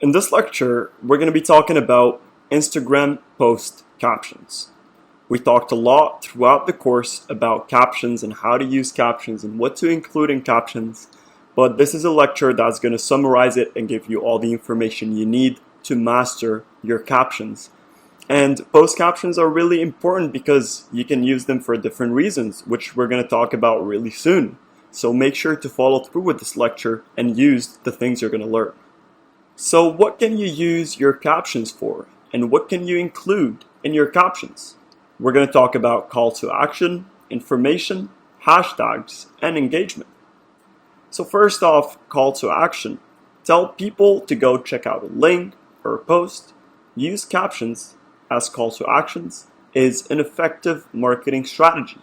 In this lecture, we're going to be talking about Instagram post captions. We talked a lot throughout the course about captions and how to use captions and what to include in captions, but this is a lecture that's going to summarize it and give you all the information you need to master your captions. And post captions are really important because you can use them for different reasons, which we're going to talk about really soon. So make sure to follow through with this lecture and use the things you're going to learn. So what can you use your captions for, and what can you include in your captions? We're going to talk about call to action, information, hashtags, and engagement. So first off, call to action. Tell people to go check out a link or a post. Use captions as call to actions is an effective marketing strategy.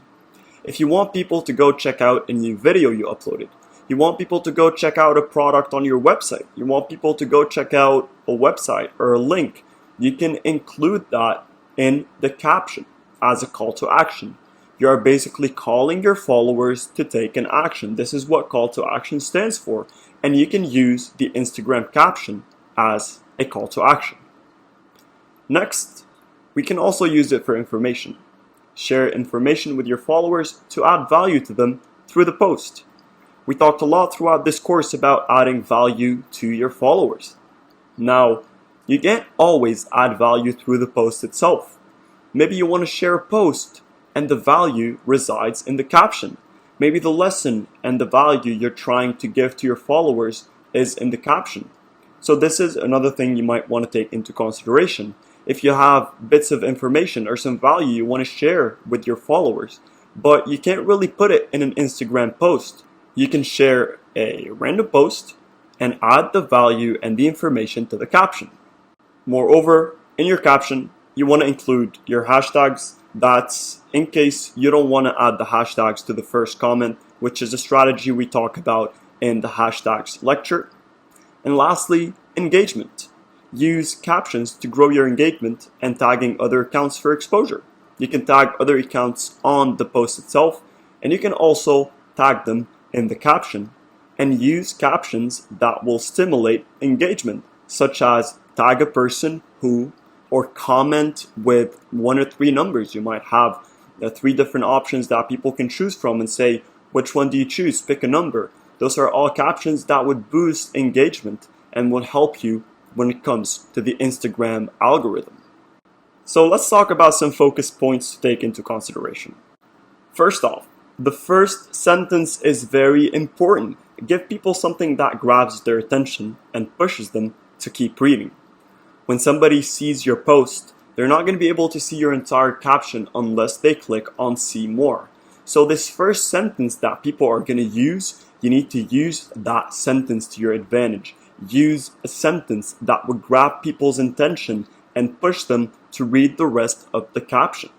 If you want people to go check out a new video you uploaded, you want people to go check out a product on your website, you want people to go check out a website or a link, you can include that in the caption as a call to action. You are basically calling your followers to take an action. This is what call to action stands for, and you can use the Instagram caption as a call to action. Next, we can also use it for information. Share information with your followers to add value to them through the post. We talked a lot throughout this course about adding value to your followers. Now, you can't always add value through the post itself. Maybe you want to share a post and the value resides in the caption. Maybe the lesson and the value you're trying to give to your followers is in the caption. So this is another thing you might want to take into consideration. If you have bits of information or some value you want to share with your followers, but you can't really put it in an Instagram post, you can share a random post and add the value and the information to the caption. Moreover, in your caption, you want to include your hashtags. That's in case you don't want to add the hashtags to the first comment, which is a strategy we talk about in the hashtags lecture. And lastly, engagement. Use captions to grow your engagement and tagging other accounts for exposure. You can tag other accounts on the post itself, and you can also tag them in the caption and use captions that will stimulate engagement, such as tag a person who, or comment with 1 or 3 numbers. You might have 3 different options that people can choose from and say, which one do you choose? Pick a number. Those are all captions that would boost engagement and will help you when it comes to the Instagram algorithm. So let's talk about some focus points to take into consideration. First off, the first sentence is very important. Give people something that grabs their attention and pushes them to keep reading. When somebody sees your post, they're not going to be able to see your entire caption unless they click on see more. So this first sentence that people are going to use, you need to use that sentence to your advantage. Use a sentence that would grab people's attention and push them to read the rest of the caption.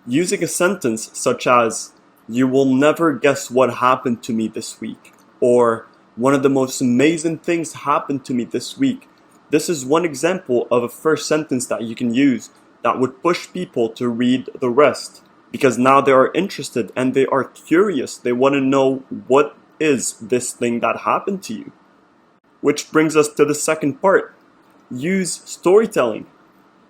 Using a sentence such as, "You will never guess what happened to me this week," or "One of the most amazing things happened to me this week." This is one example of a first sentence that you can use that would push people to read the rest, because now they are interested and they are curious. They want to know, what is this thing that happened to you? Which brings us to the second part. Use storytelling.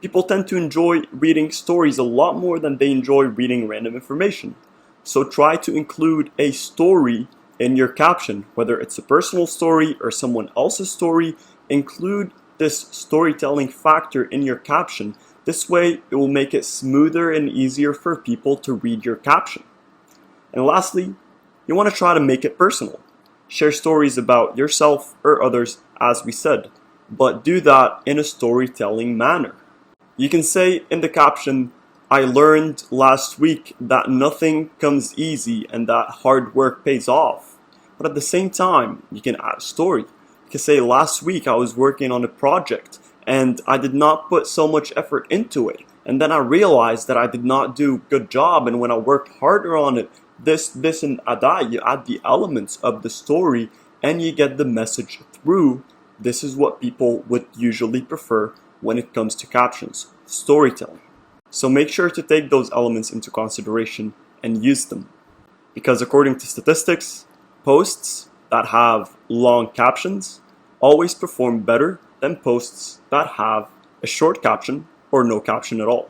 People tend to enjoy reading stories a lot more than they enjoy reading random information. So try to include a story in your caption, whether it's a personal story or someone else's story. Include this storytelling factor in your caption. This way, it will make it smoother and easier for people to read your caption. And lastly, you want to try to make it personal. Share stories about yourself or others, as we said, but do that in a storytelling manner. You can say in the caption, "I learned last week that nothing comes easy and that hard work pays off." But at the same time, you can add a story. You can say, "Last week I was working on a project and I did not put so much effort into it. And then I realized that I did not do a good job, and when I worked harder on it, this, and that." You add the elements of the story and you get the message through. This is what people would usually prefer when it comes to captions, storytelling. So make sure to take those elements into consideration and use them. Because according to statistics, posts that have long captions always perform better than posts that have a short caption or no caption at all.